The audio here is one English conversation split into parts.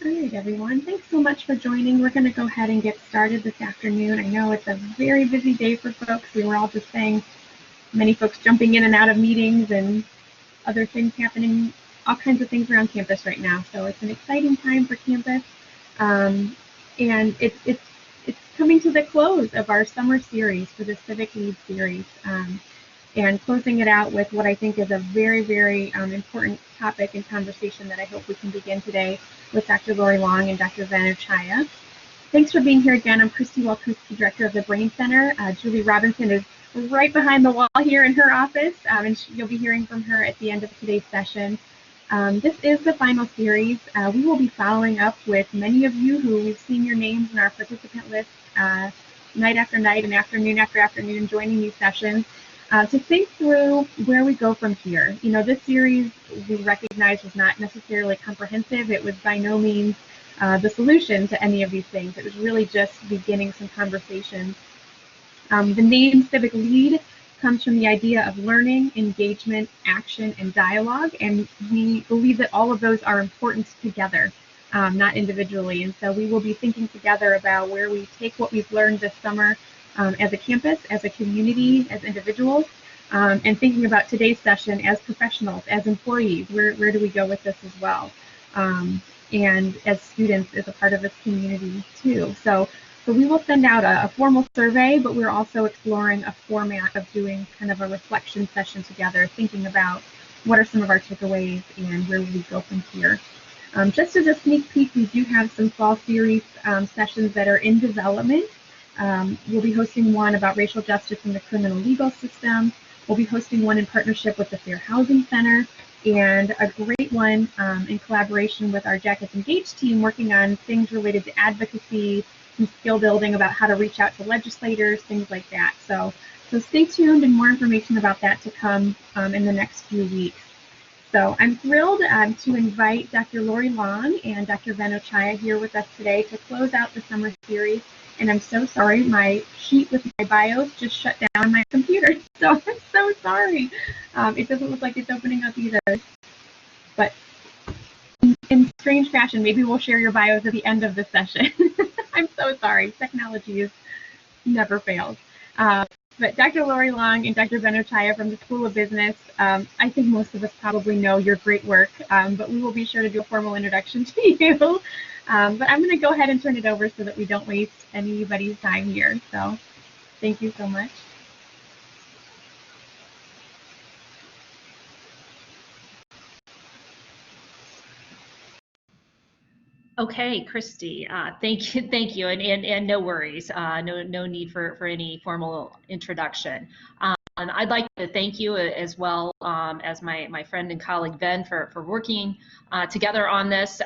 All right, everyone. Thanks so much for joining. We're going to go ahead and get started this afternoon. I know it's a very busy day for folks. We were all just saying many folks jumping in and out of meetings and other things happening, all kinds of things around campus right now. So it's an exciting time for campus. And it's coming to the close of our summer series for the Civic LEAD Series. And closing it out with what I think is a very, very important topic and conversation that I hope we can begin today with Dr. Lori Long and Dr. Ochaya. Thanks for being here again. I'm Christy Walkuski, Director of the Brain Center. Julie Robinson is right behind the wall here in her office, and you'll be hearing from her at the end of today's session. This is the final series. We will be following up with many of you who we've seen your names in our participant list night after night and afternoon after afternoon joining these sessions. To think through where we go from here. You know, this series we recognize was not necessarily comprehensive. It was by no means the solution to any of these things. It was really just beginning some conversations. The name Civic LEAD comes from the idea of learning, engagement, action, and dialogue, and we believe that all of those are important together, not individually. And so we will be thinking together about where we take what we've learned this summer as a campus, as a community, as individuals, and thinking about today's session as professionals, as employees, where do we go with this as well? And as students, as a part of this community too. So we will send out a formal survey, but we're also exploring a format of doing kind of a reflection session together, thinking about what are some of our takeaways and where will we go from here. Just as a sneak peek, we do have some fall series sessions that are in development. We'll be hosting one about racial justice in the criminal legal system. We'll be hosting one in partnership with the Fair Housing Center, and a great one in collaboration with our Jack is Engaged team working on things related to advocacy and skill building about how to reach out to legislators, things like that. So stay tuned, and more information about that to come in the next few weeks. So I'm thrilled to invite Dr. Lori Long and Dr. Ochaya here with us today to close out the summer series. And I'm so sorry, my sheet with my bios just shut down my computer. So I'm so sorry. It doesn't look like it's opening up either. But in strange fashion, maybe we'll share your bios at the end of the session. I'm so sorry. Technology never fails. But Dr. Lori Long and Dr. Ochaya from the School of Business, I think most of us probably know your great work, but we will be sure to do a formal introduction to you. But I'm going to go ahead and turn it over so that we don't waste anybody's time here. So thank you so much. Okay, Christy, thank you, and no worries, no need for any formal introduction. And I'd like to thank you as well as my friend and colleague Ben for working together on this.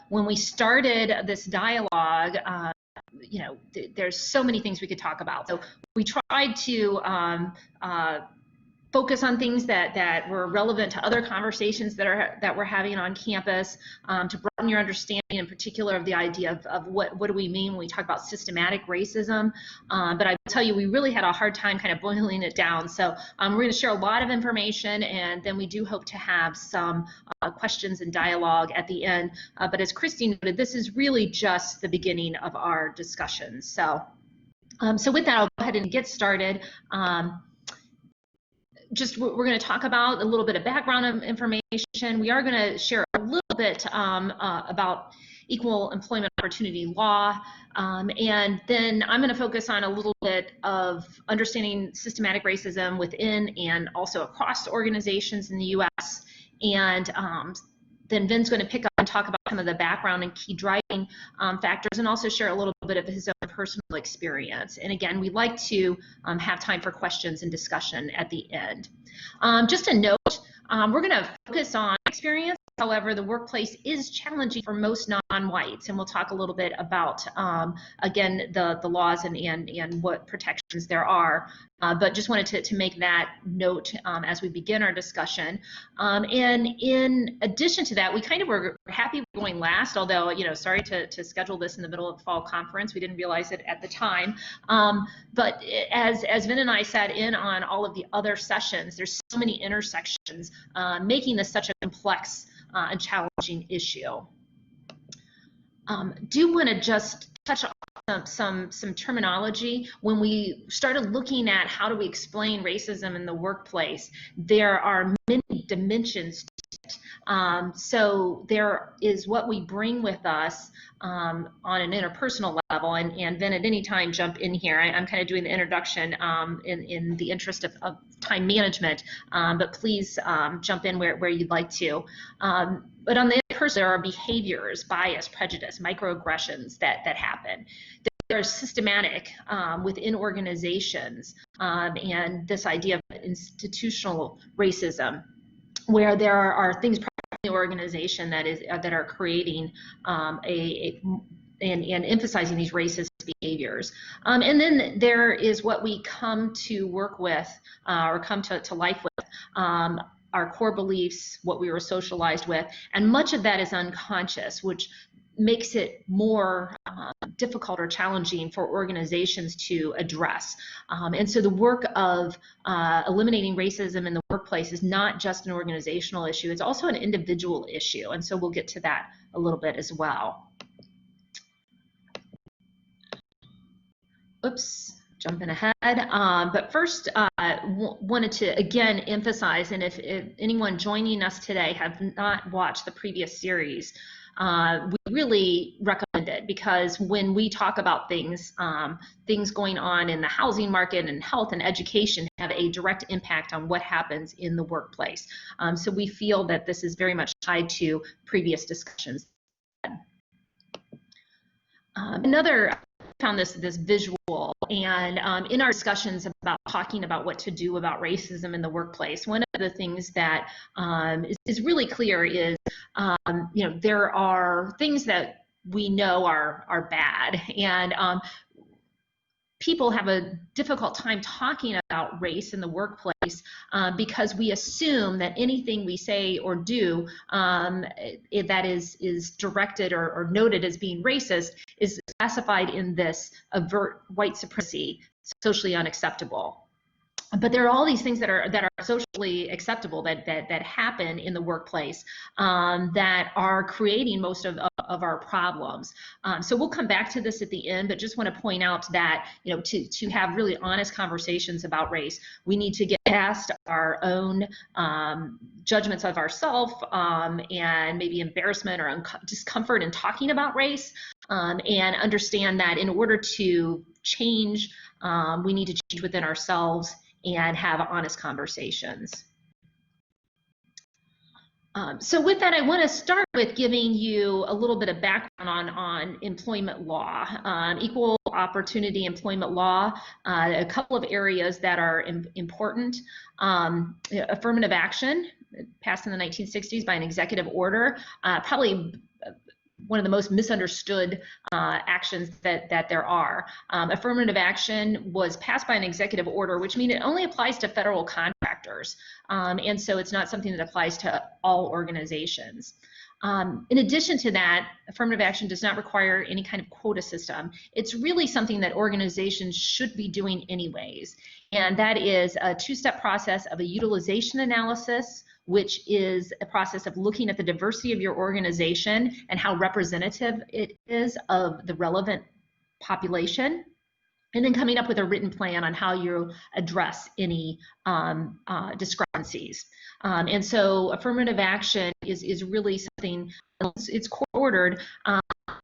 When we started this dialogue, you know, there's so many things we could talk about. So we tried to focus on things that were relevant to other conversations that we're having on campus, to broaden your understanding in particular of the idea of what do we mean when we talk about systematic racism. But I will tell you, we really had a hard time kind of boiling it down. So we're going to share a lot of information, and then we do hope to have some questions and dialogue at the end. But as Christy noted, this is really just the beginning of our discussions. So with that, I'll go ahead and get started. We're going to talk about a little bit of background information. We are going to share a little bit about equal employment opportunity law, and then I'm going to focus on a little bit of understanding systematic racism within and also across organizations in the U.S. And then Vin's going to pick up and talk about some of the background and key driving factors, and also share a little bit of his own personal experience. And again, we'd like to have time for questions and discussion at the end. Just a note, we're going to focus on experience. However, the workplace is challenging for most non-whites, and we'll talk a little bit about, again, the laws and what protections there are. But just wanted to make that note as we begin our discussion. And in addition to that, we kind of were happy with going last, although, you know, sorry to schedule this in the middle of the fall conference. We didn't realize it at the time. But as Vin and I sat in on all of the other sessions, there's so many intersections, making this such a complex and challenging issue. do want to just touch on some terminology. When we started looking at how do we explain racism in the workplace, there are many dimensions to it. So there is what we bring with us on an interpersonal level, and then at any time jump in here. I'm kind of doing the introduction in the interest of time management, but please jump in where you'd like to. But on the interpersonal, there are behaviors, bias, prejudice, microaggressions that happen. They're systematic within organizations, and this idea of institutional racism, where there are things in the organization that are creating and emphasizing these racist behaviors. And then there is what we come to work with or come to life with, our core beliefs, what we were socialized with, and much of that is unconscious, which makes it more difficult or challenging for organizations to address. And so the work of eliminating racism in the workplace is not just an organizational issue, it's also an individual issue. And so we'll get to that a little bit as well. Oops, jumping ahead. But first, wanted to again emphasize, and if anyone joining us today have not watched the previous series, we really recommend it, because when we talk about things going on in the housing market and health and education have a direct impact on what happens in the workplace. So we feel that this is very much tied to previous discussions. Another found this visual, and in our discussions about talking about what to do about racism in the workplace, one of the things that is really clear is there are things that we know are bad, and people have a difficult time talking about race in the workplace because we assume that anything we say or do that is directed or noted as being racist is classified in this avert white supremacy, socially unacceptable. But there are all these things that are socially acceptable that happen in the workplace that are creating most of our problems. So we'll come back to this at the end, but just want to point out that to have really honest conversations about race, we need to get past our own judgments of ourselves and maybe embarrassment or discomfort in talking about race, and understand that in order to change, we need to change within ourselves and have honest conversations. So with that, I want to start with giving you a little bit of background on employment law, equal opportunity employment law, a couple of areas that are important. Affirmative action, passed in the 1960s by an executive order, probably one of the most misunderstood actions that there are. Affirmative action was passed by an executive order, which means it only applies to federal contractors. And so it's not something that applies to all organizations. In addition to that, affirmative action does not require any kind of quota system. It's really something that organizations should be doing anyways. And that is a two-step process of a utilization analysis, which is a process of looking at the diversity of your organization and how representative it is of the relevant population, and then coming up with a written plan on how you address any discrepancies. And so affirmative action is really something, it's court-ordered,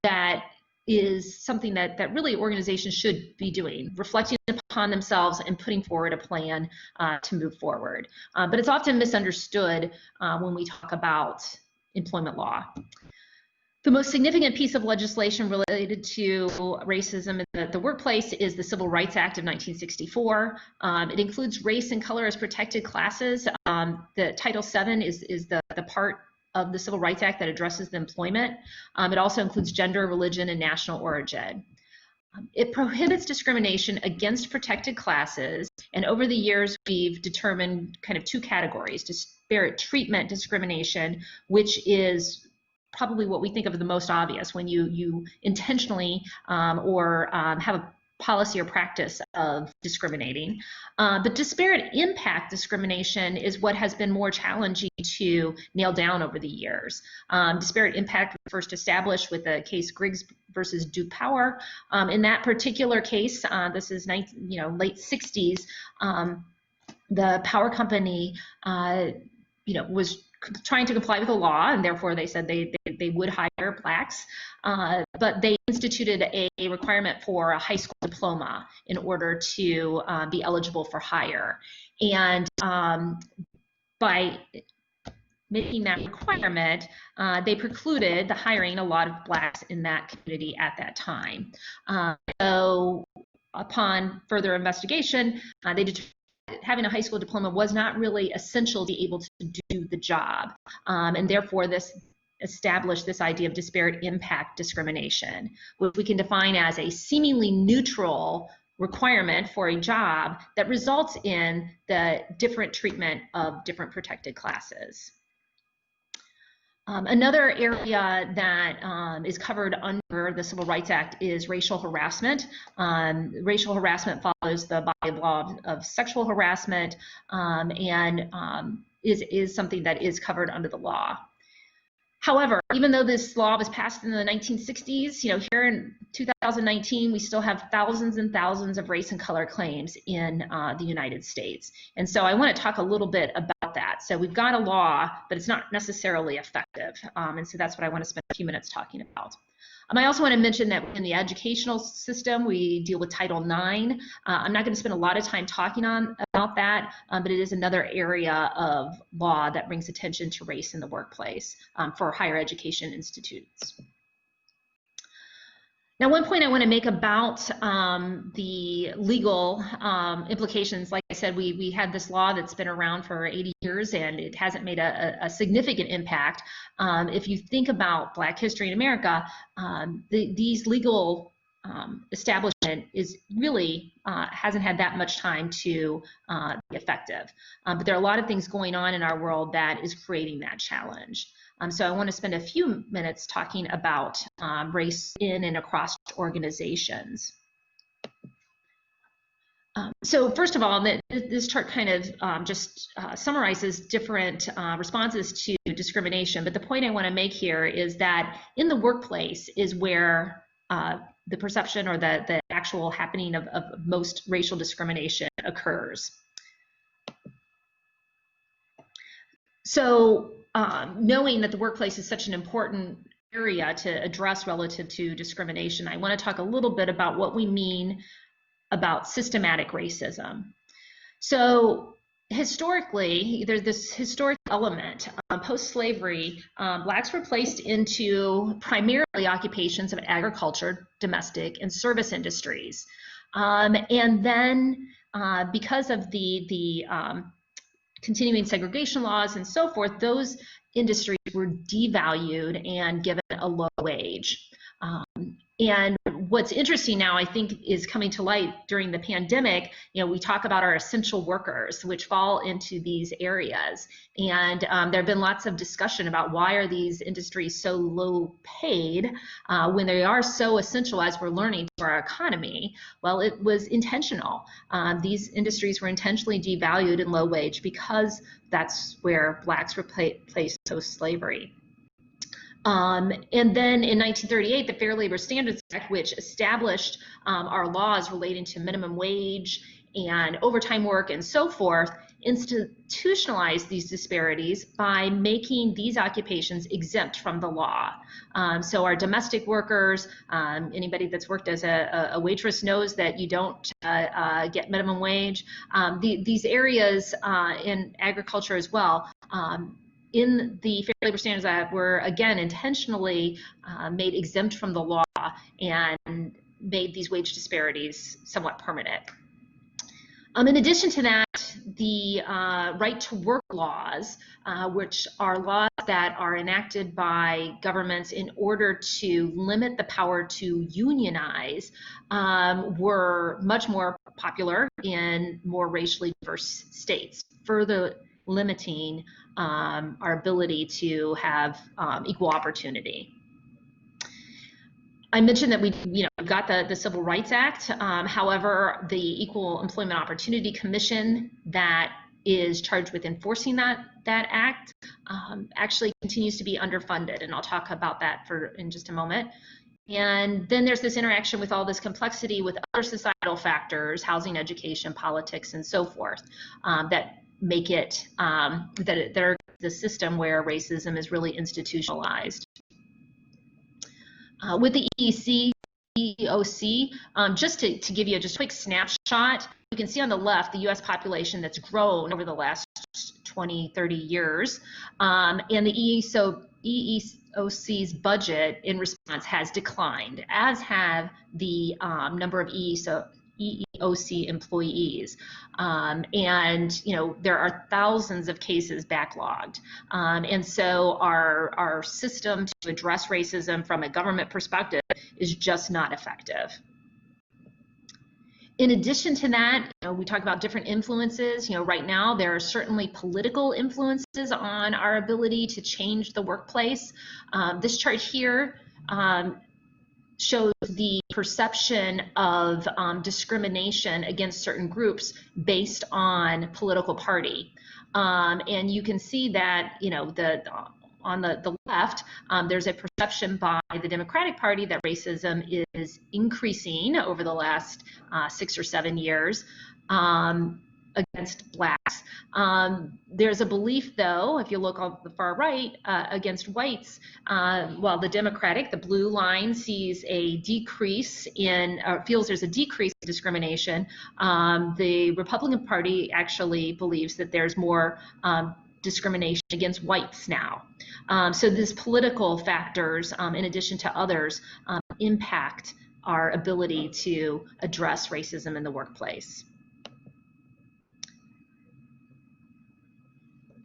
that is something that really organizations should be doing, reflecting upon themselves and putting forward a plan to move forward. But it's often misunderstood when we talk about employment law. The most significant piece of legislation related to racism in the workplace is the Civil Rights Act of 1964. It includes race and color as protected classes. The Title VII is the part of the Civil Rights Act that addresses the employment. It also includes gender, religion, and national origin. It prohibits discrimination against protected classes, and over the years we've determined kind of two categories: disparate treatment discrimination, which is probably what we think of as the most obvious, when you intentionally or have policy or practice of discriminating. But disparate impact discrimination is what has been more challenging to nail down over the years. Disparate impact was first established with the case Griggs versus Duke Power. In that particular case, this is late 60s, the power company was trying to comply with the law, and therefore they said they would hire blacks, but they instituted a requirement for a high school diploma in order to be eligible for hire. And by making that requirement, they precluded the hiring a lot of blacks in that community at that time. So upon further investigation, they determined having a high school diploma was not really essential to be able to do the job, and therefore this established this idea of disparate impact discrimination, which we can define as a seemingly neutral requirement for a job that results in the different treatment of different protected classes. Another area that is covered under the Civil Rights Act is racial harassment. Racial harassment follows the body of law of sexual harassment, and is something that is covered under the law. However, even though this law was passed in the 1960s, here in 2019, we still have thousands and thousands of race and color claims in the United States. And so I want to talk a little bit about that. So we've got a law, but it's not necessarily effective. And so that's what I want to spend a few minutes talking about. I also want to mention that in the educational system, we deal with Title IX. I'm not going to spend a lot of time talking about that, but it is another area of law that brings attention to race in the workplace for higher education institutes. Now, one point I want to make about the legal implications, like I said, we had this law that's been around for 80 years and it hasn't made a significant impact. If you think about Black history in America, these legal establishment is really hasn't had that much time to be effective. But there are a lot of things going on in our world that is creating that challenge. So I want to spend a few minutes talking about race in and across organizations. So first of all, this chart kind of just summarizes different responses to discrimination. But the point I want to make here is that in the workplace is where the perception or the actual happening of most racial discrimination occurs. So knowing that the workplace is such an important area to address relative to discrimination, I want to talk a little bit about what we mean about systematic racism. So historically, there's this historic element. Post-slavery, blacks were placed into primarily occupations of agriculture, domestic, and service industries. And then because of the continuing segregation laws and so forth, those industries were devalued and given a low wage. And what's interesting now, I think, is coming to light during the pandemic. We talk about our essential workers, which fall into these areas. And there have been lots of discussion about why are these industries so low paid when they are so essential, as we're learning, to our economy. Well, it was intentional. These industries were intentionally devalued and low wage because that's where blacks were placed post-slavery. And then in 1938, the Fair Labor Standards Act, which established our laws relating to minimum wage and overtime work and so forth, institutionalized these disparities by making these occupations exempt from the law. So our domestic workers, anybody that's worked as a waitress knows that you don't get minimum wage. These areas in agriculture as well, in the Fair Labor Standards Act, were again intentionally made exempt from the law and made these wage disparities somewhat permanent. In addition to that, the right to work laws, which are laws that are enacted by governments in order to limit the power to unionize, were much more popular in more racially diverse states, further limiting our ability to have equal opportunity. I mentioned that we got the Civil Rights Act. However, the Equal Employment Opportunity Commission that is charged with enforcing that act actually continues to be underfunded, and I'll talk about that in just a moment. And then there's this interaction with all this complexity with other societal factors, housing, education, politics, and so forth, that make it that are the system where racism is really institutionalized. With the EOC, just to give you just a quick snapshot, you can see on the left the U.S. population that's grown over the last 20, 30 years, and the EEOC's budget in response has declined, as have the number of EEOC employees, and there are thousands of cases backlogged, and so our system to address racism from a government perspective is just not effective. In addition to that, we talk about different influences. Right now there are certainly political influences on our ability to change the workplace. This chart here shows the perception of discrimination against certain groups based on political party. And you can see that, on the left, there's a perception by the Democratic Party that racism is increasing over the last 6 or 7 years against blacks. There's a belief, though, if you look on the far right, against whites, while the Democratic, the blue line, sees a decrease in, or feels there's a decrease in discrimination, the Republican Party actually believes that there's more discrimination against whites now. So these political factors, in addition to others, impact our ability to address racism in the workplace.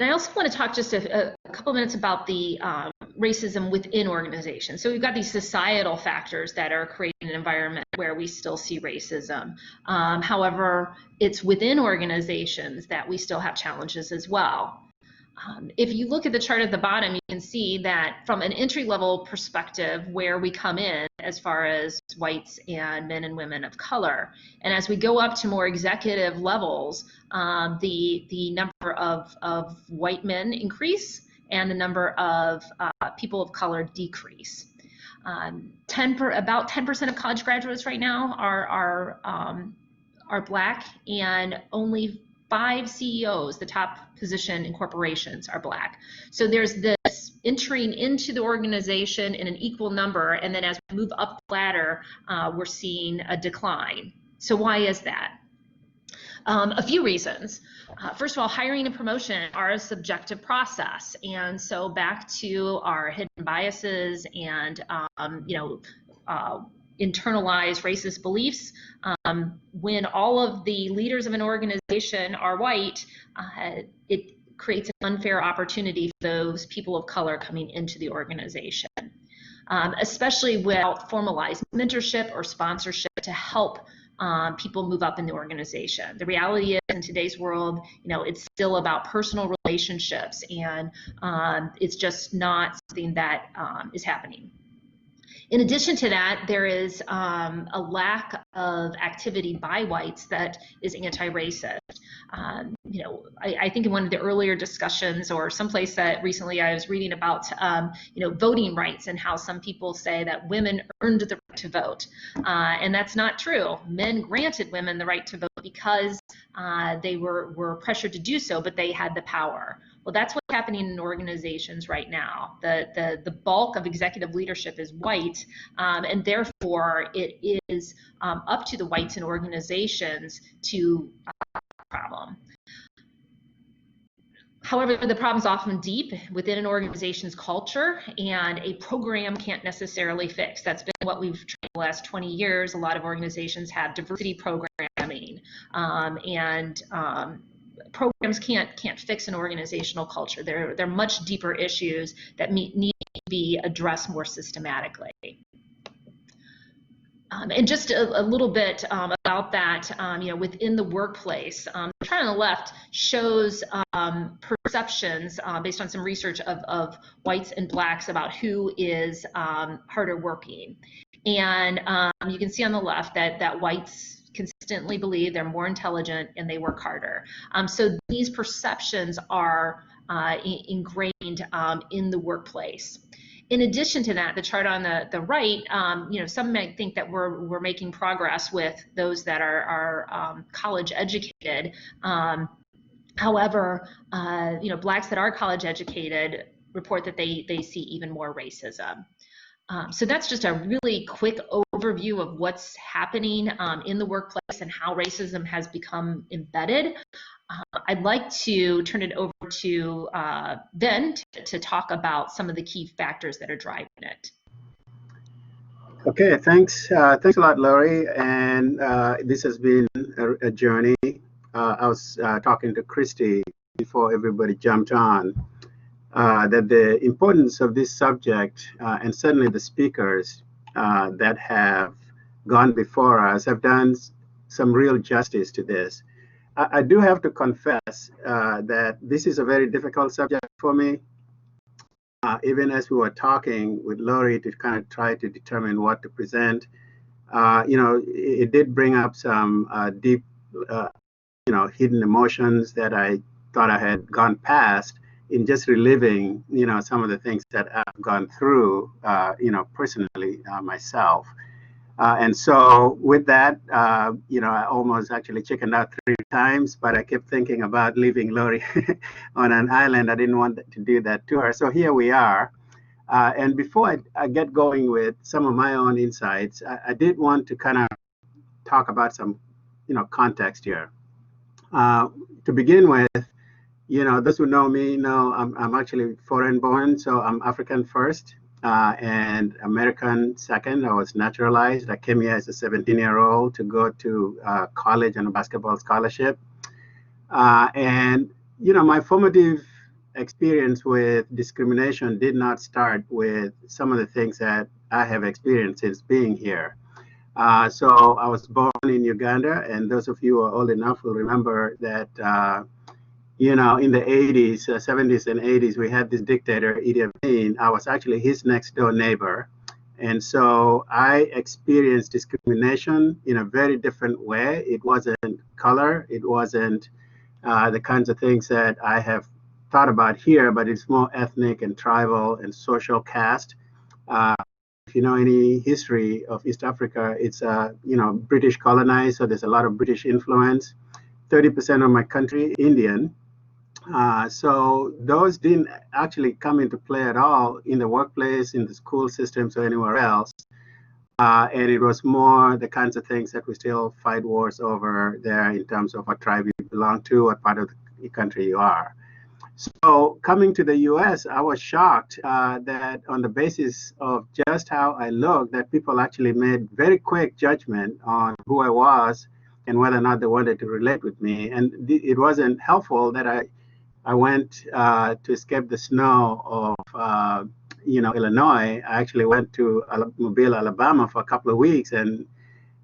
And I also want to talk just a couple minutes about the racism within organizations. So we've got these societal factors that are creating an environment where we still see racism. However, it's within organizations that we still have challenges as well. If you look at the chart at the bottom, you can see that from an entry-level perspective, where we come in as far as whites and men and women of color, and as we go up to more executive levels, the number of white men increase and the number of people of color decrease. About 10% of college graduates right now are black, and only 5 CEOs, the top position in corporations, are black. So there's this entering into the organization in an equal number, and then as we move up the ladder, we're seeing a decline. So why is that? A few reasons. First of all, hiring and promotion are a subjective process, and so back to our hidden biases and internalized racist beliefs. When all of the leaders of an organization are white, it creates an unfair opportunity for those people of color coming into the organization, especially without formalized mentorship or sponsorship to help people move up in the organization. The reality is, in today's world, it's still about personal relationships, and it's just not something that is happening. In addition to that, there is a lack of activity by whites that is anti-racist. I think in one of the earlier discussions, or someplace that recently I was reading about, voting rights, and how some people say that women earned the right to vote, and that's not true. Men granted women the right to vote because they were pressured to do so, but they had the power. Well, that's what's happening in organizations right now. The bulk of executive leadership is white, and therefore it is up to the whites in organizations to problem. However, the problem is often deep within an organization's culture, and a program can't necessarily fix. That's been what we've tried the last 20 years. A lot of organizations have diversity programming, and programs can't fix an organizational culture. They're much deeper issues that need to be addressed more systematically. And just a little bit about that, within the workplace. The chart on the left shows perceptions based on some research of whites and blacks about who is harder working. And you can see on the left that whites consistently believe they're more intelligent and they work harder. So these perceptions are ingrained in the workplace. In addition to that, the chart on the right, some might think that we're making progress with those that are college educated. However, blacks that are college educated report that they see even more racism. So that's just a really quick overview of what's happening in the workplace and how racism has become embedded. I'd like to turn it over to Ben to talk about some of the key factors that are driving it. Okay, thanks. Thanks a lot, Lori. And this has been a journey. I was talking to Christy before everybody jumped on. That the importance of this subject, and certainly the speakers that have gone before us, have done some real justice to this. I do have to confess that this is a very difficult subject for me. Even as we were talking with Lori to kind of try to determine what to present, it did bring up some deep, hidden emotions that I thought I had gone past in just reliving, some of the things that I've gone through, personally myself. And so with that, I almost actually chickened out 3 times, but I kept thinking about leaving Lori on an island. I didn't want to do that to her. So here we are. And before I get going with some of my own insights, I did want to kind of talk about some, context here. To begin with, those who know me know I'm actually foreign born, so I'm African first and American second. I was naturalized. I came here as a 17-year-old to go to college on a basketball scholarship. And my formative experience with discrimination did not start with some of the things that I have experienced since being here. So I was born in Uganda, and those of you who are old enough will remember that in the 80s, 70s and 80s, we had this dictator, Idi Amin. I was actually his next door neighbor. And so I experienced discrimination in a very different way. It wasn't color. It wasn't the kinds of things that I have thought about here, but it's more ethnic and tribal and social caste. If you know any history of East Africa, it's, British colonized, so there's a lot of British influence. 30% of my country, Indian. So those didn't actually come into play at all in the workplace, in the school systems, or anywhere else. And it was more the kinds of things that we still fight wars over there in terms of what tribe you belong to, what part of the country you are. So coming to the US, I was shocked that on the basis of just how I looked, that people actually made very quick judgment on who I was and whether or not they wanted to relate with me. And it wasn't helpful that I went to escape the snow of, Illinois. I actually went to Mobile, Alabama for a couple of weeks, and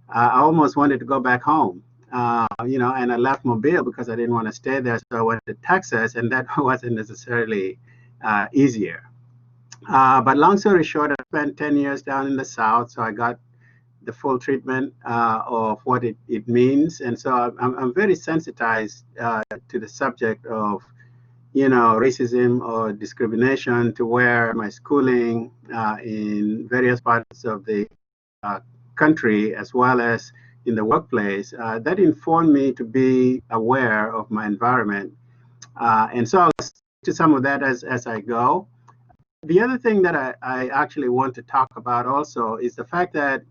I almost wanted to go back home. And I left Mobile because I didn't want to stay there. So I went to Texas, and that wasn't necessarily easier. But long story short, I spent 10 years down in the South, so I got the full treatment of what it means. And so I'm very sensitized to the subject of, racism or discrimination, to where my schooling in various parts of the country, as well as in the workplace, that informed me to be aware of my environment. And so I'll stick to some of that as I go. The other thing that I actually want to talk about also is the fact that,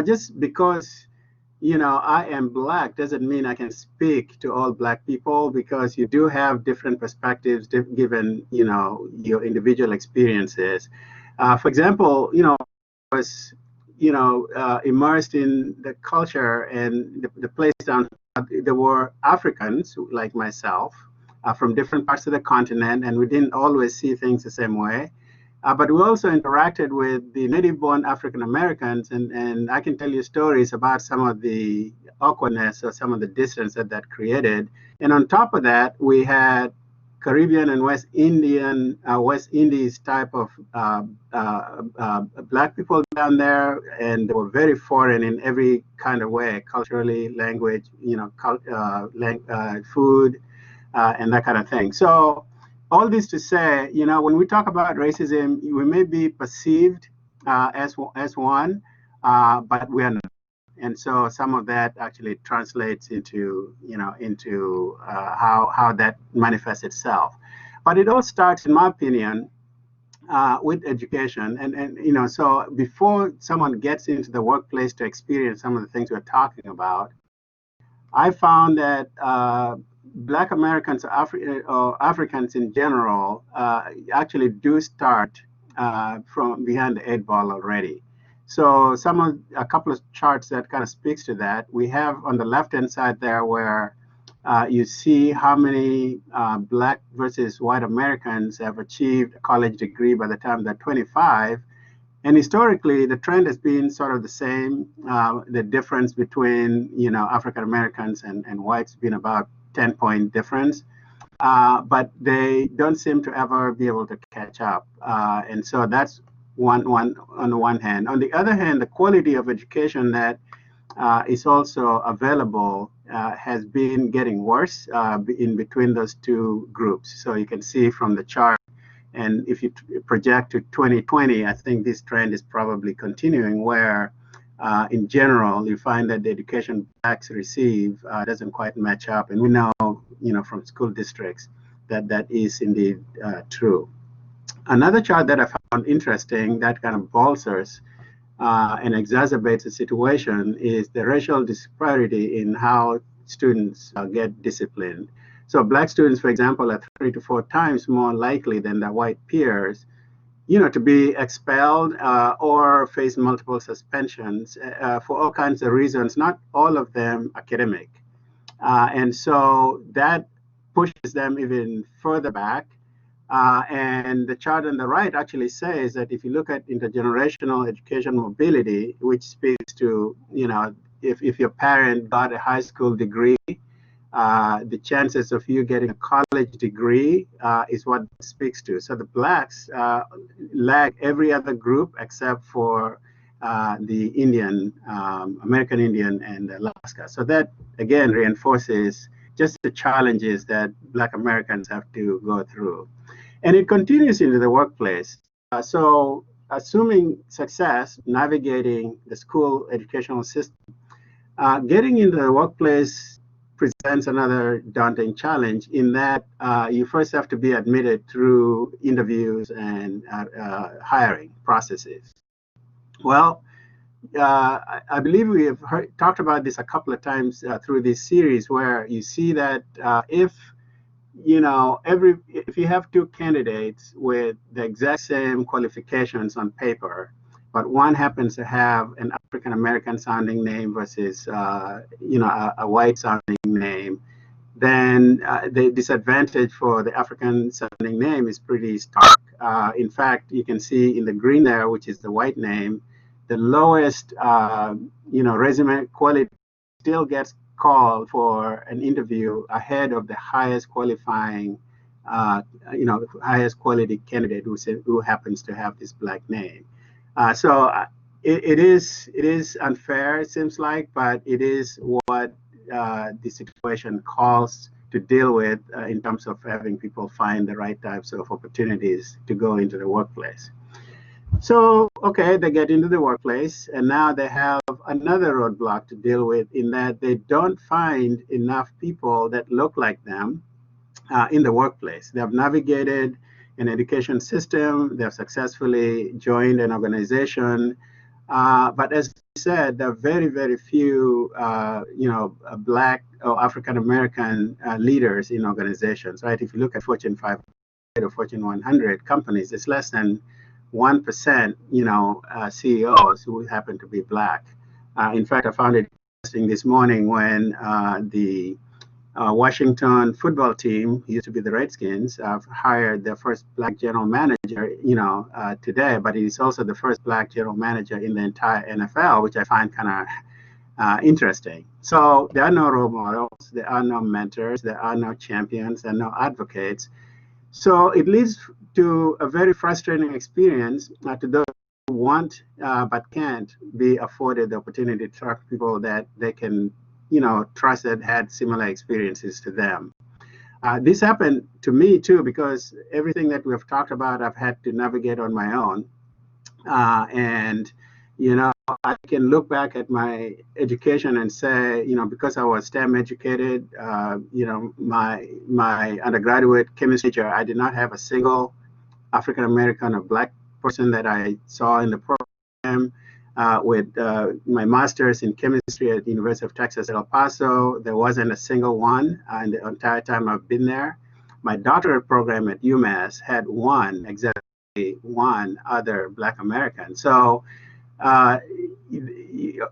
just because, I am Black doesn't mean I can speak to all Black people, because you do have different perspectives given, your individual experiences. For example, I was, immersed in the culture and the place down, there were Africans like myself from different parts of the continent, and we didn't always see things the same way. But we also interacted with the native-born African Americans, and I can tell you stories about some of the awkwardness or some of the distance that created. And on top of that, we had, Caribbean and West Indies type of black people down there, and they were very foreign in every kind of way, culturally, language, food, and that kind of thing. So all this to say, when we talk about racism, we may be perceived as one, but we are not. And so some of that actually translates into, how that manifests itself. But it all starts, in my opinion, with education. And so before someone gets into the workplace to experience some of the things we're talking about, I found that Black Americans or Africans in general actually do start from behind the 8 ball already. So a couple of charts that kind of speaks to that. We have on the left-hand side there where you see how many Black versus white Americans have achieved a college degree by the time they're 25. And historically, the trend has been sort of the same. The difference between, African Americans and whites has been about 10-point difference. But they don't seem to ever be able to catch up. And so that's one on the one hand. On the other hand, the quality of education that is also available has been getting worse in between those two groups. So you can see from the chart, and if you project to 2020, I think this trend is probably continuing where in general, you find that the education Blacks receive doesn't quite match up. And we know, from school districts that is indeed true. Another chart that I found interesting that kind of bolsters and exacerbates the situation is the racial disparity in how students get disciplined. So Black students, for example, are 3 to 4 times more likely than their white peers, to be expelled or face multiple suspensions for all kinds of reasons, not all of them academic. And so that pushes them even further back. And the chart on the right actually says that if you look at intergenerational education mobility, which speaks to, if your parent got a high school degree, the chances of you getting a college degree is what it speaks to. So the Blacks lag every other group except for the Indian, American Indian and Alaska. So that, again, reinforces just the challenges that Black Americans have to go through. And it continues into the workplace. So assuming success, navigating the school educational system, getting into the workplace presents another daunting challenge in that you first have to be admitted through interviews and hiring processes. Well, I believe we have talked about this a couple of times through this series where you see that if you have 2 candidates with the exact same qualifications on paper, but one happens to have an African American sounding name versus a white sounding name, then the disadvantage for the African sounding name is pretty stark. In fact, you can see in the green there, which is the white name, the lowest resume quality still gets called for an interview ahead of the highest qualifying, highest quality candidate who happens to have this Black name. So it is unfair, it seems like, but it is what the situation calls to deal with in terms of having people find the right types of opportunities to go into the workplace. So, okay, they get into the workplace, and now they have another roadblock to deal with in that they don't find enough people that look like them in the workplace. They have navigated an education system, they have successfully joined an organization, but as I said, there are very, very few, Black or African American leaders in organizations, right? If you look at Fortune 500 or Fortune 100 companies, it's less than 1%, CEOs who happen to be Black. In fact, I found it interesting this morning when the Washington football team, used to be the Redskins, hired their first Black general manager, today, but he's also the first Black general manager in the entire NFL, which I find kind of interesting. So there are no role models, there are no mentors, there are no champions, there are no advocates. So it leads to a very frustrating experience to those who want but can't be afforded the opportunity to talk to people that they can, trust that had similar experiences to them. This happened to me too, because everything that we've talked about, I've had to navigate on my own. And, I can look back at my education and say, because I was STEM educated, my undergraduate chemistry teacher, I did not have a single African American or Black person that I saw in the program. With my master's in chemistry at the University of Texas at El Paso, there wasn't a single one in the entire time I've been there. My doctorate program at UMass had exactly one other Black American. So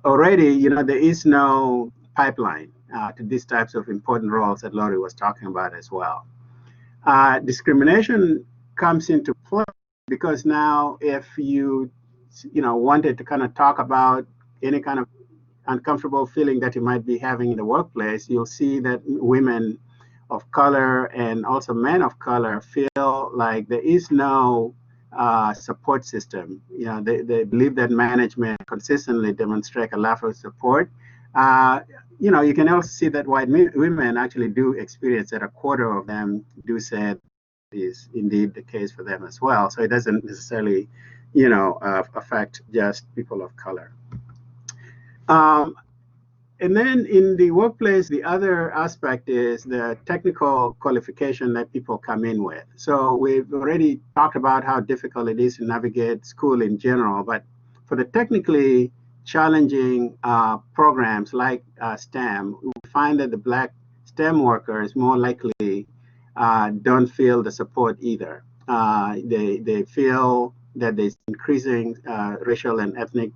already, there is no pipeline to these types of important roles that Laurie was talking about as well. Discrimination comes into play because now if you wanted to kind of talk about any kind of uncomfortable feeling that you might be having in the workplace, you'll see that women of color and also men of color feel like there is no support system. They believe that management consistently demonstrate a lack of support. You can also see that white women actually do experience that. A quarter of them do say is indeed the case for them as well. So it doesn't necessarily, affect just people of color. And then in the workplace, the other aspect is the technical qualification that people come in with. So we've already talked about how difficult it is to navigate school in general, but for the technically challenging programs like STEM, we find that the Black STEM workers more likely don't feel the support either. They feel that there's increasing racial and ethnic,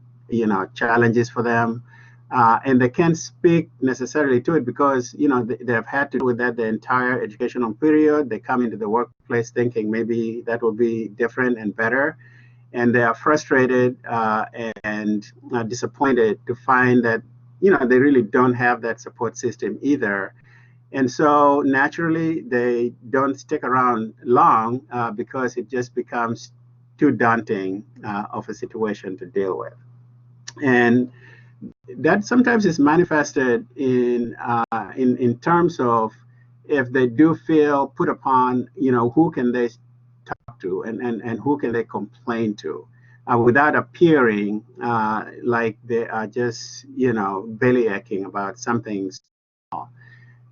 challenges for them. And they can't speak necessarily to it because, they've had to do with that the entire educational period. They come into the workplace thinking maybe that will be different and better. And they are frustrated and disappointed to find that, they really don't have that support system either. And so naturally, they don't stick around long because it just becomes too daunting of a situation to deal with. And that sometimes is manifested in terms of if they do feel put upon, who can they talk to and who can they complain to without appearing like they are just, belly aching about something small.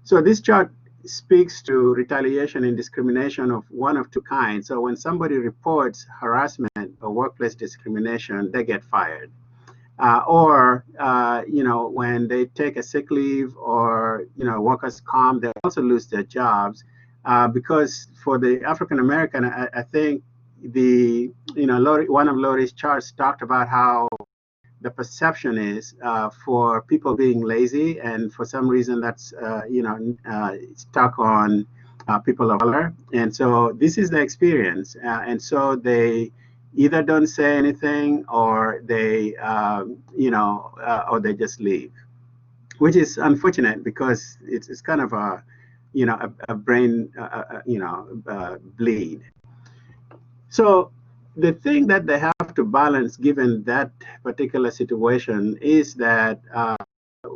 So this chart speaks to retaliation and discrimination of one of two kinds. So when somebody reports harassment or workplace discrimination, they get fired. Or when they take a sick leave or workers' comp, they also lose their jobs because for the African American, I think one of Laurie's charts talked about how the perception is for people being lazy, and for some reason that's stuck on people of color, and so this is the experience, and so they either don't say anything or they or they just leave, which is unfortunate because it's kind of a brain bleed. So the thing that they have to balance given that particular situation is that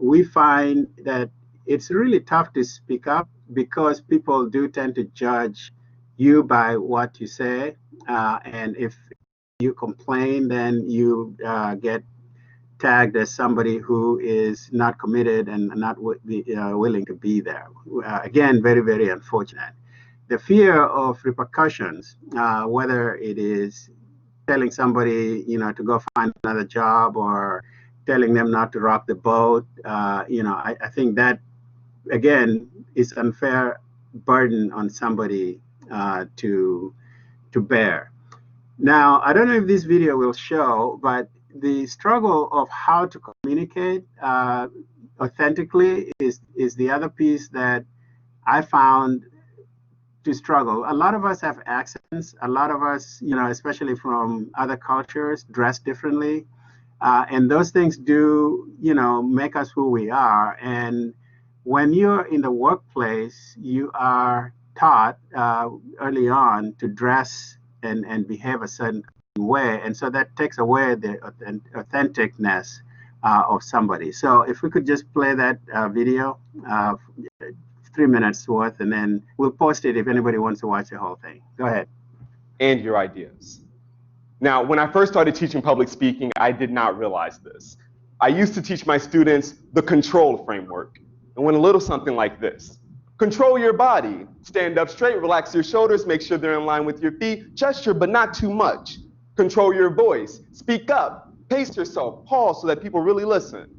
we find that it's really tough to speak up because people do tend to judge you by what you say, and if you complain, then you get tagged as somebody who is not committed and not willing to be there. Again, very, very unfortunate. The fear of repercussions, whether it is telling somebody, to go find another job or telling them not to rock the boat, I think that, again, is unfair burden on somebody to bear. Now, I don't know if this video will show, but the struggle of how to communicate authentically is the other piece that I found to struggle. A lot of us have accents. A lot of us, especially from other cultures, dress differently. And those things do, make us who we are. And when you're in the workplace, you are taught early on to dress and behave a certain way, and so that takes away the authenticness of somebody. So if we could just play that video, 3 minutes worth, and then we'll post it if anybody wants to watch the whole thing. Go ahead. And your ideas. Now, when I first started teaching public speaking, I did not realize this. I used to teach my students the control framework. It went a little something like this. Control your body. Stand up straight, relax your shoulders, make sure they're in line with your feet. Gesture, but not too much. Control your voice. Speak up. Pace yourself. Pause so that people really listen.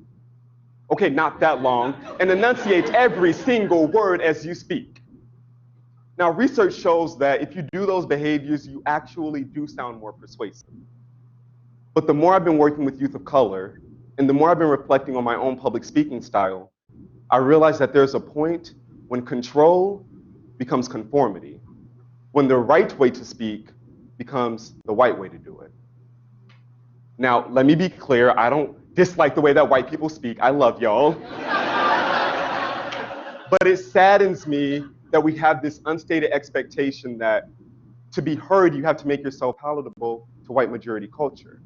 Okay, not that long. And enunciate every single word as you speak. Now, research shows that if you do those behaviors, you actually do sound more persuasive. But the more I've been working with youth of color, and the more I've been reflecting on my own public speaking style, I realize that there's a point when control becomes conformity, when the right way to speak becomes the white way to do it. Now, let me be clear, I don't dislike the way that white people speak. I love y'all. But it saddens me that we have this unstated expectation that to be heard, you have to make yourself palatable to white majority culture.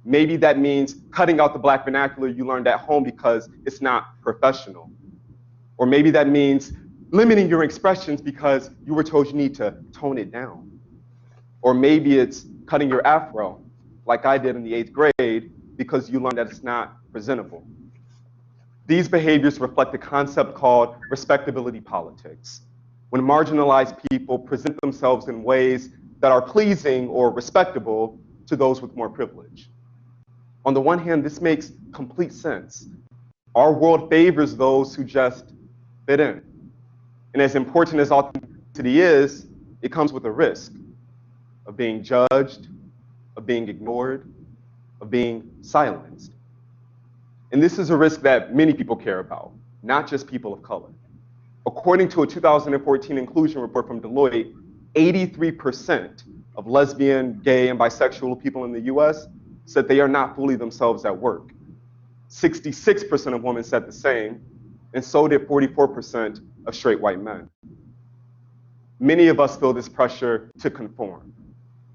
Maybe that means cutting out the Black vernacular you learned at home because it's not professional. Or maybe that means limiting your expressions because you were told you need to tone it down. Or maybe it's cutting your afro, like I did in the 8th grade, because you learned that it's not presentable. These behaviors reflect a concept called respectability politics, when marginalized people present themselves in ways that are pleasing or respectable to those with more privilege. On the one hand, this makes complete sense. Our world favors those who just fit in. And as important as authenticity is, it comes with a risk of being judged, of being ignored, of being silenced. And this is a risk that many people care about, not just people of color. According to a 2014 inclusion report from Deloitte, 83% of lesbian, gay, and bisexual people in the US said they are not fully themselves at work. 66% of women said the same, and so did 44% of straight white men. Many of us feel this pressure to conform,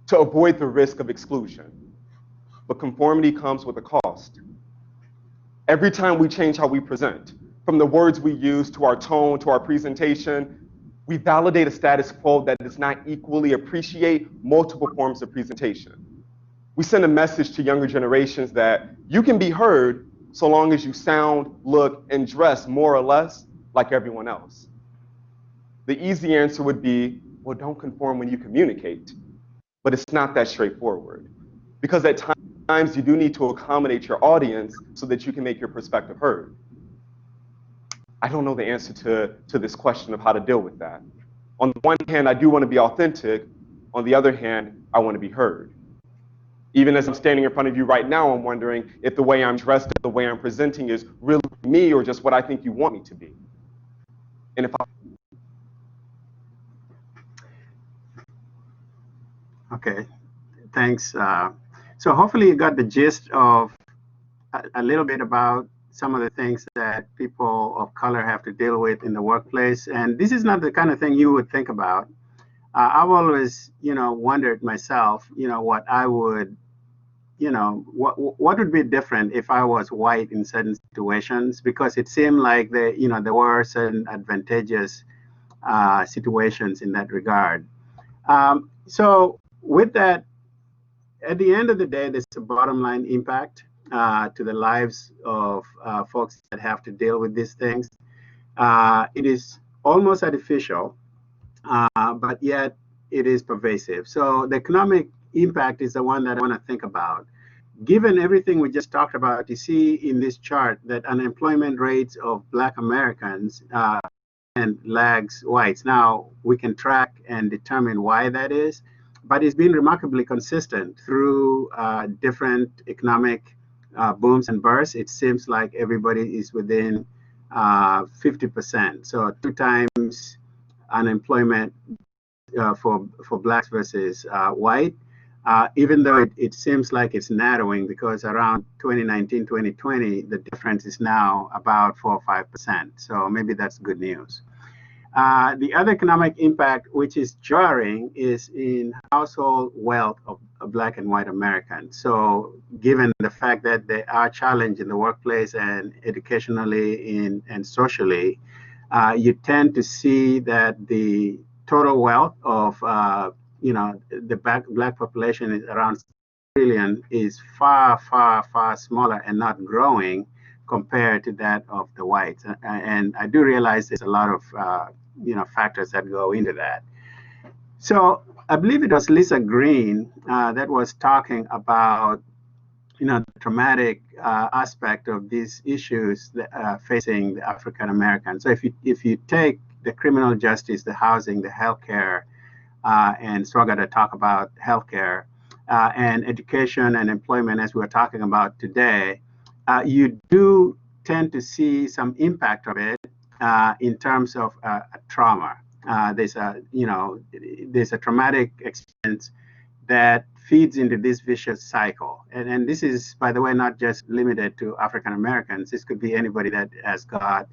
to avoid the risk of exclusion. But conformity comes with a cost. Every time we change how we present, from the words we use to our tone to our presentation, we validate a status quo that does not equally appreciate multiple forms of presentation. We send a message to younger generations that you can be heard so long as you sound, look, and dress more or less like everyone else. The easy answer would be, well, don't conform when you communicate. But it's not that straightforward. Because at times you do need to accommodate your audience so that you can make your perspective heard. I don't know the answer to this question of how to deal with that. On the one hand, I do want to be authentic. On the other hand, I want to be heard. Even as I'm standing in front of you right now, I'm wondering if the way I'm dressed, the way I'm presenting is really me or just what I think you want me to be. And if I... Okay, thanks. So hopefully you got the gist of a little bit about some of the things that people of color have to deal with in the workplace. And this is not the kind of thing you would think about. I've always, wondered myself, what I would, what would be different if I was white in certain situations, because it seemed like there were certain advantageous situations in that regard. So with that, at the end of the day, there's a bottom line impact to the lives of folks that have to deal with these things. It is almost artificial, but yet it is pervasive. So the economic impact is the one that I want to think about. Given everything we just talked about, you see in this chart that unemployment rates of Black Americans and lags whites. Now, we can track and determine why that is, but it's been remarkably consistent through different economic booms and bursts. It seems like everybody is within 50%. So 2 times unemployment for Blacks versus white, even though it seems like it's narrowing, because around 2019, 2020, the difference is now about 4 or 5%. So maybe that's good news. The other economic impact, which is jarring, is in household wealth of Black and white Americans. So given the fact that they are challenged in the workplace and educationally and socially, you tend to see that the total wealth of the Black population is around 6 trillion is far, far, far smaller and not growing compared to that of the whites. And I do realize there's a lot of factors that go into that. So I believe it was Lisa Green that was talking about the traumatic aspect of these issues that, facing the African Americans. So if you take the criminal justice, the housing, the healthcare, and so I'm going to talk about healthcare and education and employment as we're talking about today, you do tend to see some impact of it in terms of trauma. There's a traumatic experience that feeds into this vicious cycle. And this is, by the way, not just limited to African Americans. This could be anybody that has got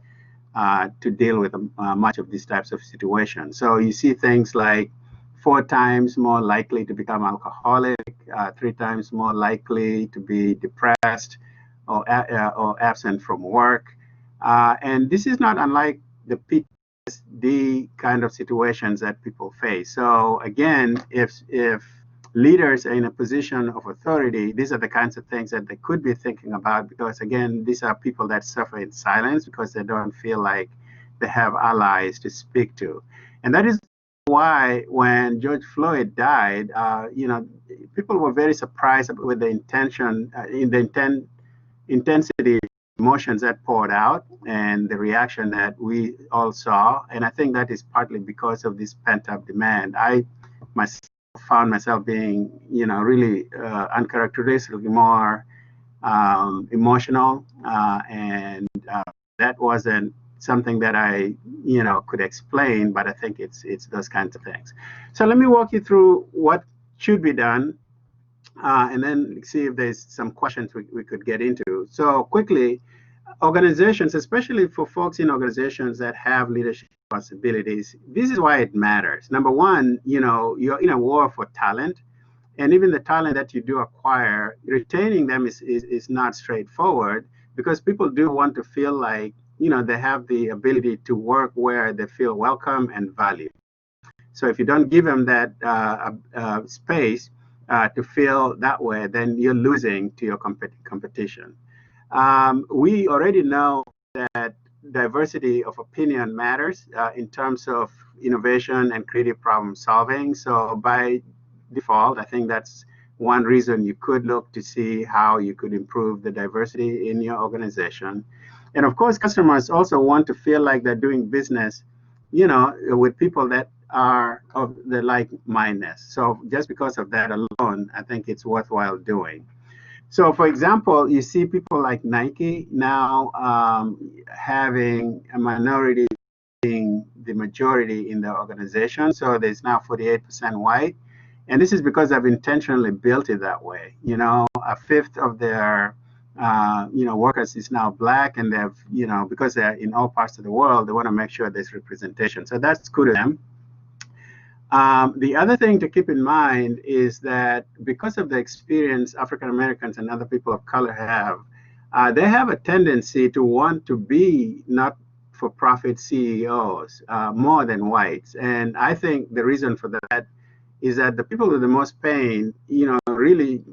to deal with much of these types of situations. So you see things like 4 times more likely to become alcoholic, 3 times more likely to be depressed or absent from work. And this is not unlike the PTSD kind of situations that people face. So again, if leaders are in a position of authority, these are the kinds of things that they could be thinking about, because again, these are people that suffer in silence because they don't feel like they have allies to speak to. And that is why when George Floyd died, people were very surprised with the intensity emotions that poured out and the reaction that we all saw. And I think that is partly because of this pent-up demand. I myself found myself being, really uncharacteristically more emotional, and that wasn't something that I, could explain, but I think it's those kinds of things. So let me walk you through what should be done, and then see if there's some questions we could get into. So quickly, organizations, especially for folks in organizations that have leadership responsibilities, this is why it matters. Number one, you're in a war for talent, and even the talent that you do acquire, retaining them is not straightforward, because people do want to feel like, they have the ability to work where they feel welcome and valued. So if you don't give them that space to feel that way, then you're losing to your competition. We already know that diversity of opinion matters in terms of innovation and creative problem solving. So by default, I think that's one reason you could look to see how you could improve the diversity in your organization. And of course, customers also want to feel like they're doing business, with people that are of the like-mindedness. So just because of that alone, I think it's worthwhile doing. So for example, you see people like Nike now having a minority being the majority in the organization. So there's now 48% white. And this is because they've intentionally built it that way. A fifth of their workers is now Black, and they've, because they're in all parts of the world, they want to make sure there's representation. So that's good to them. The other thing to keep in mind is that because of the experience African Americans and other people of color have, they have a tendency to want to be not-for-profit CEOs more than whites. And I think the reason for that is that the people with the most pain, really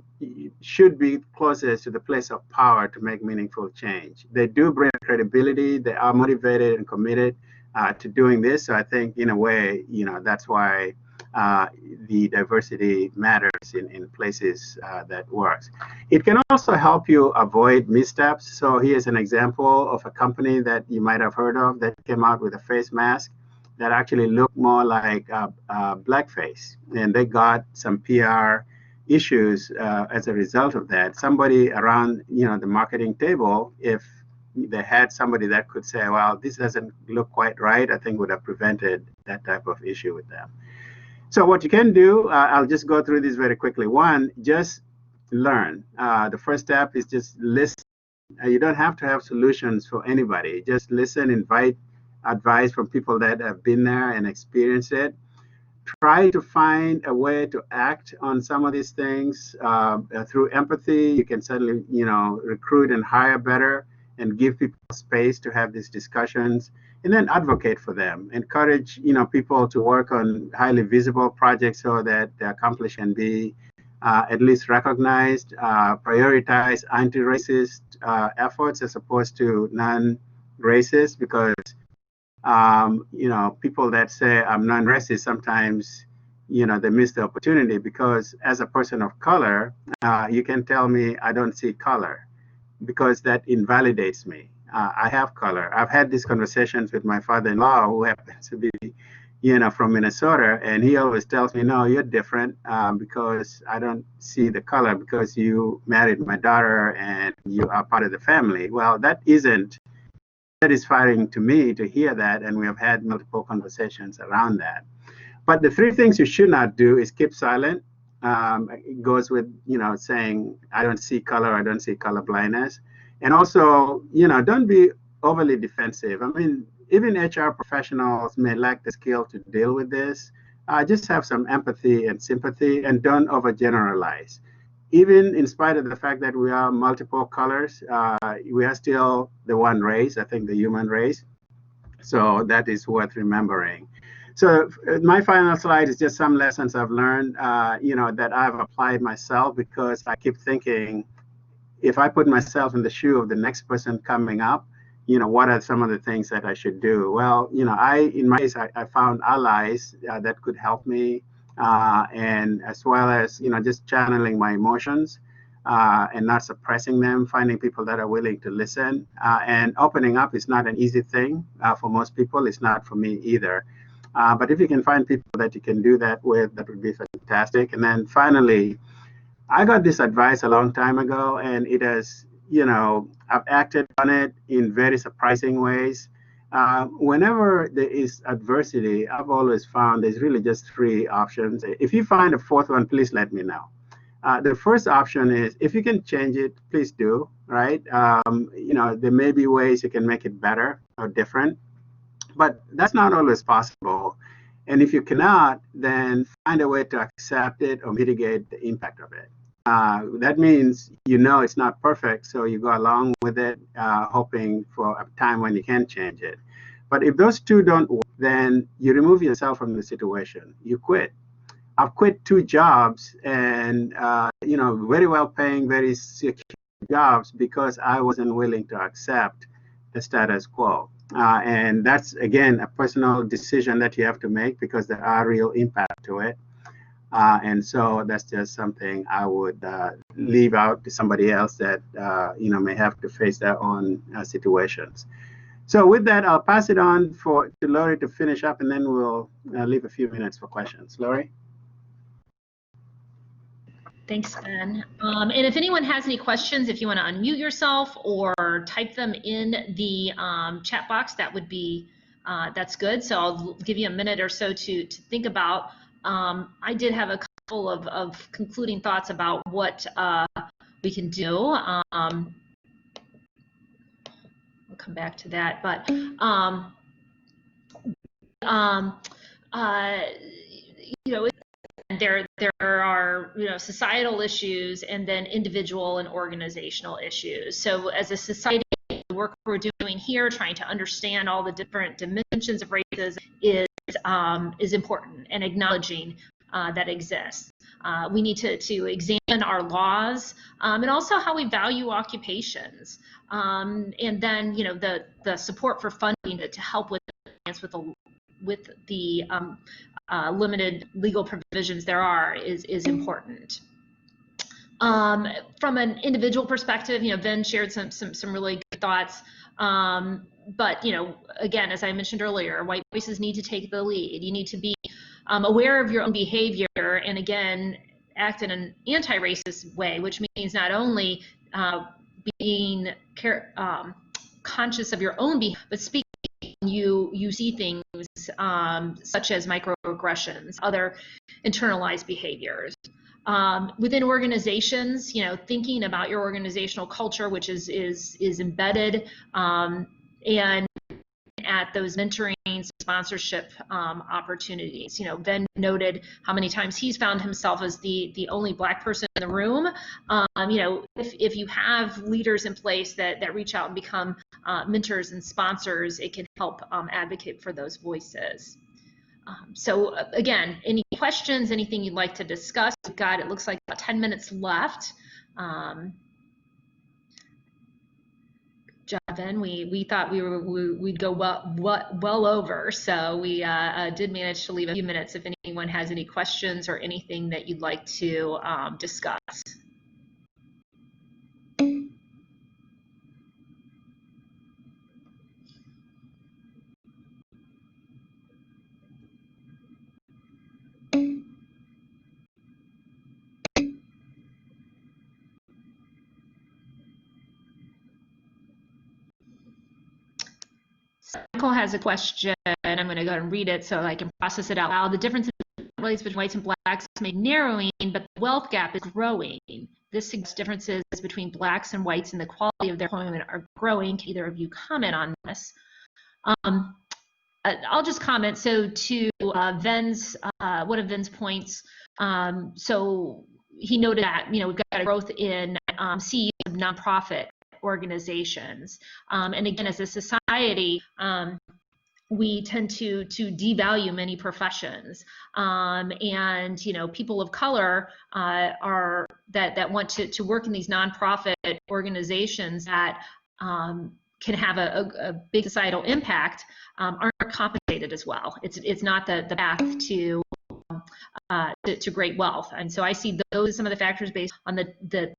should be closest to the place of power to make meaningful change. They do bring credibility. They are motivated and committed to doing this. So I think in a way, that's why the diversity matters in places that works. It can also help you avoid missteps. So here's an example of a company that you might have heard of that came out with a face mask that actually looked more like blackface. And they got some PR issues as a result of that. Somebody around the marketing table, if they had somebody that could say, well, this doesn't look quite right, I think would have prevented that type of issue with them. So what you can do, I'll just go through this very quickly. One, just learn. The first step is just listen. You don't have to have solutions for anybody. Just listen, invite advice from people that have been there and experienced it. Try to find a way to act on some of these things through empathy. You can certainly, recruit and hire better and give people space to have these discussions, and then advocate for them. Encourage, people to work on highly visible projects so that the accomplishment can be at least recognized. Prioritize anti-racist efforts as opposed to non-racist, because people that say I'm non-racist sometimes, they miss the opportunity, because as a person of color, you can tell me I don't see color, because that invalidates me. I have color. I've had these conversations with my father-in-law, who happens to be, from Minnesota, and he always tells me, no, you're different because I don't see the color, because you married my daughter and you are part of the family. Well, that isn't satisfying to me to hear that, and we have had multiple conversations around that. But the three things you should not do is keep silent. It goes with, saying, I don't see color, I don't see color blindness. And also, don't be overly defensive. I mean, even HR professionals may lack the skill to deal with this. Just have some empathy and sympathy, and don't overgeneralize. Even in spite of the fact that we are multiple colors, we are still the one race, I think the human race. So that is worth remembering. So my final slide is just some lessons I've learned, that I've applied myself, because I keep thinking, if I put myself in the shoe of the next person coming up, what are some of the things that I should do? Well, in my case, I found allies that could help me, and as well as, just channeling my emotions and not suppressing them, finding people that are willing to listen. And opening up is not an easy thing for most people. It's not for me either. But if you can find people that you can do that with, that would be fantastic. And then finally, I got this advice a long time ago, and it has, I've acted on it in very surprising ways. Whenever there is adversity, I've always found there's really just three options. If you find a fourth one, please let me know. The first option is, if you can change it, please do, right? There may be ways you can make it better or different, but that's not always possible. And if you cannot, then find a way to accept it or mitigate the impact of it. That means it's not perfect, so you go along with it, hoping for a time when you can change it. But if those two don't work, then you remove yourself from the situation. You quit. I've quit 2 jobs, and very well paying, very secure jobs, because I wasn't willing to accept the status quo. And that's, again, a personal decision that you have to make, because there are real impact to it. And so that's just something I would leave out to somebody else that may have to face their own situations. So with that, I'll pass it on to Lori to finish up, and then we'll leave a few minutes for questions. Lori? Thanks, Ben. And if anyone has any questions, if you want to unmute yourself or type them in the chat box, that would be, that's good. So I'll give you a minute or so to think about. I did have a couple of concluding thoughts about what we can do. I'll come back to that, but there are societal issues, and then individual and organizational issues. So as a society, the work we're doing here, trying to understand all the different dimensions of racism, is important, and acknowledging that exists. We need to examine our laws, and also how we value occupations, and then the support for funding to help with the limited legal provisions there are is important. From an individual perspective, Ben shared some really good thoughts. But again, as I mentioned earlier, white voices need to take the lead. You need to be aware of your own behavior, and again, act in an anti-racist way, which means not only being conscious of your own behavior, but speaking when you see things such as microaggressions, other internalized behaviors. Within organizations, thinking about your organizational culture, which is embedded, and at those mentoring sponsorship opportunities. You know, Ben noted how many times he's found himself as the only Black person in the room. You know, if you have leaders in place that reach out and become mentors and sponsors, it can help advocate for those voices. So again, any questions, anything you'd like to discuss? We've got, it looks like about 10 minutes left. Ben, we thought we'd go well over, so we did manage to leave a few minutes if anyone has any questions or anything that you'd like to discuss. Michael has a question, and I'm going to go ahead and read it so I can process it out loud. The differences between whites and Blacks may be narrowing, but the wealth gap is growing. This suggests differences between Blacks and whites in the quality of their employment are growing. Can either of you comment on this? I'll just comment. So to Ven's, one of Ven's points, so he noted that, you know, we've got a growth in CEOs of nonprofit organizations, and again, as a society, we tend to devalue many professions, and you know, people of color are that want to work in these nonprofit organizations that can have a big societal impact, aren't compensated as well. It's not the path to great wealth, and so I see those as some of the factors based on the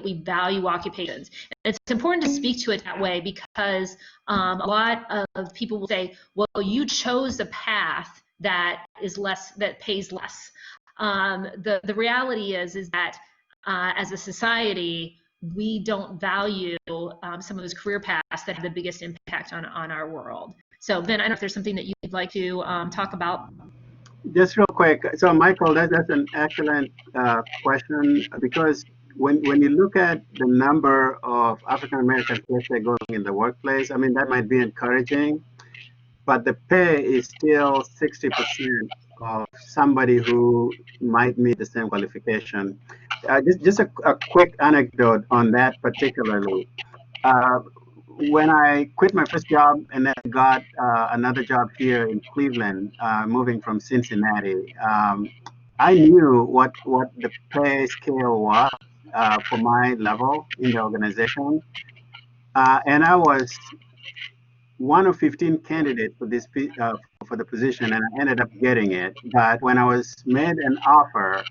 we value occupations. And it's important to speak to it that way because a lot of people will say, well, you chose a path that is less, that pays less. The reality is that as a society, we don't value some of those career paths that have the biggest impact on our world. So Ben, I don't know if there's something that you'd like to talk about. Just real quick. So Michael, that's an excellent question, because when you look at the number of African Americans going in the workplace, I mean, that might be encouraging, but the pay is still 60% of somebody who might meet the same qualification. Just a quick anecdote on that particularly. When I quit my first job and then got another job here in Cleveland, moving from Cincinnati, I knew what the pay scale was for my level in the organization, and I was one of 15 candidates for this for the position, and I ended up getting it. But when I was made an offer,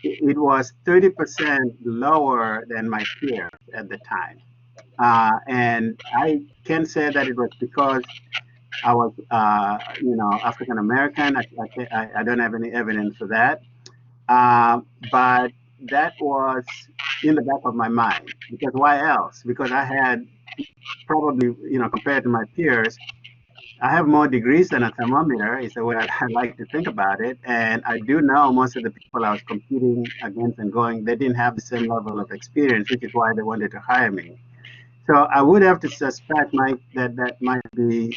it was 30% lower than my peers at the time, and I can say that it was because I was, you know, African American. I don't have any evidence for that, but that was in the back of my mind, because why else? Because I had probably, you know, compared to my peers, I have more degrees than a thermometer, is the way I like to think about it. And I do know most of the people I was competing against and going, they didn't have the same level of experience, which is why they wanted to hire me. So I would have to suspect that might be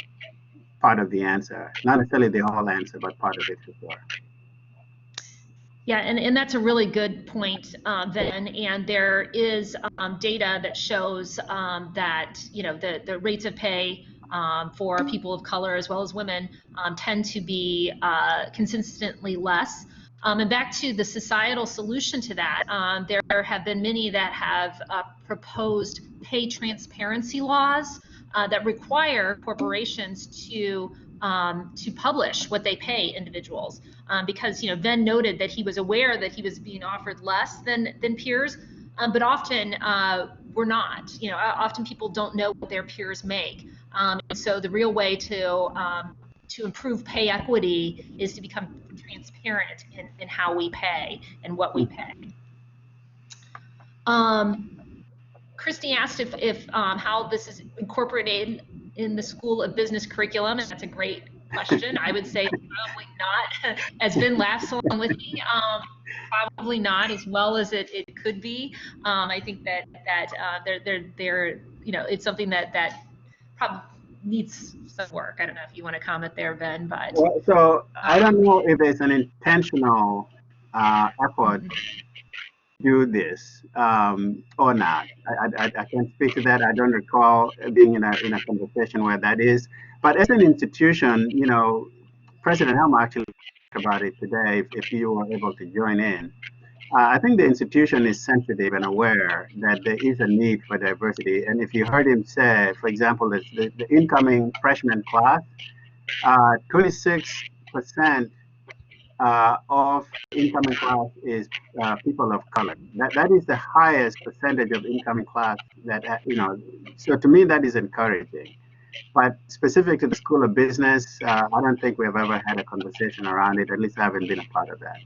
part of the answer. Not necessarily the whole answer, but part of it for sure. Yeah, and that's a really good point, then. And there is data that shows that, you know, the rates of pay for people of color as well as women tend to be consistently less. And back to the societal solution to that, there have been many that have proposed pay transparency laws that require corporations to publish what they pay individuals, because, you know, Ben noted that he was aware that he was being offered less than peers, but often we're not. You know, often people don't know what their peers make, and so the real way to improve pay equity is to become transparent in how we pay and what we pay. Christy asked if how this is incorporated in the School of Business curriculum, and that's a great question. I would say probably not. As Ben laughs along with me, probably not as well as it could be. I think that they're you know, it's something that needs some work. I don't know if you want to comment there, Ben, but. Well, so I don't know if it's an intentional effort Mhm. do this or not. I can't speak to that. I don't recall being in a conversation where that is. But as an institution, you know, President Helm actually talked about it today. If you were able to join in, I think the institution is sensitive and aware that there is a need for diversity. And if you heard him say, for example, the incoming freshman class, 26% of incoming class is people of color. That is the highest percentage of incoming class that, you know, so to me that is encouraging. But specific to the School of Business, I don't think we've ever had a conversation around it. At least I haven't been a part of that.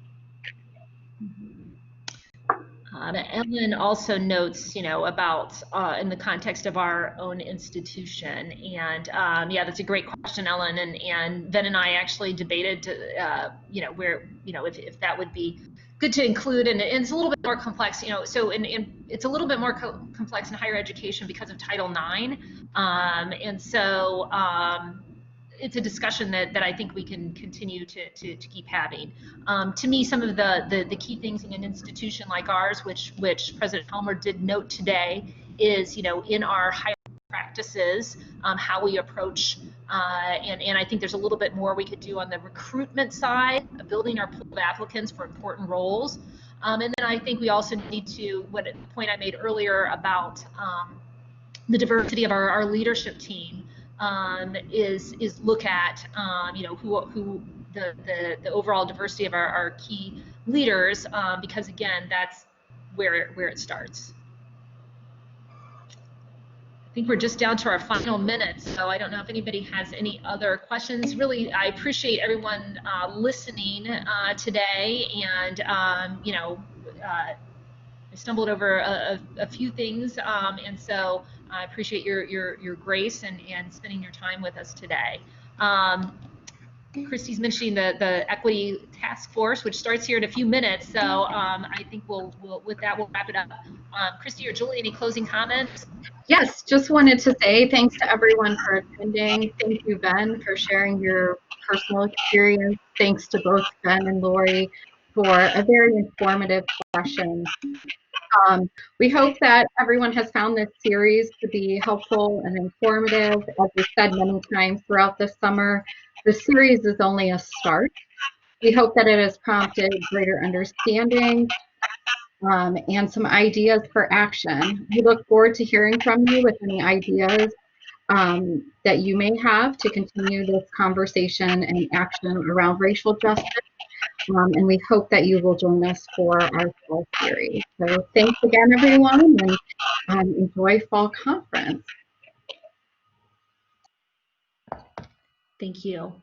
Ellen also notes, you know, about in the context of our own institution, and yeah, that's a great question, Ellen. And Ben and I actually debated, you know, where, you know, if that would be good to include, and it's a little bit more complex, you know. So it's a little bit more complex in higher education because of Title IX, and so. It's a discussion that I think we can continue to keep having. To me, some of the key things in an institution like ours, which President Helmer did note today, is, you know, in our higher practices, how we approach, and I think there's a little bit more we could do on the recruitment side, building our pool of applicants for important roles. And then I think we also need to, what the point I made earlier about the diversity of our leadership team, is look at, you know, who the overall diversity of our key leaders, because again, that's where it starts. I think we're just down to our final minutes, so I don't know if anybody has any other questions. Really, I appreciate everyone listening today, and you know, I stumbled over a few things, and so I appreciate your grace and spending your time with us today. Christy's mentioning the equity task force, which starts here in a few minutes, so I think we'll with that we'll wrap it up. Christy or Julie, any closing comments? Yes, just wanted to say thanks to everyone for attending. Thank you, Ben, for sharing your personal experience. Thanks to both Ben and Lori for a very informative session. We hope that everyone has found this series to be helpful and informative. As we said many times throughout the summer, the series is only a start. We hope that it has prompted greater understanding and some ideas for action. We look forward to hearing from you with any ideas that you may have to continue this conversation and action around racial justice. And we hope that you will join us for our fall series. So thanks again, everyone, and enjoy fall conference. Thank you.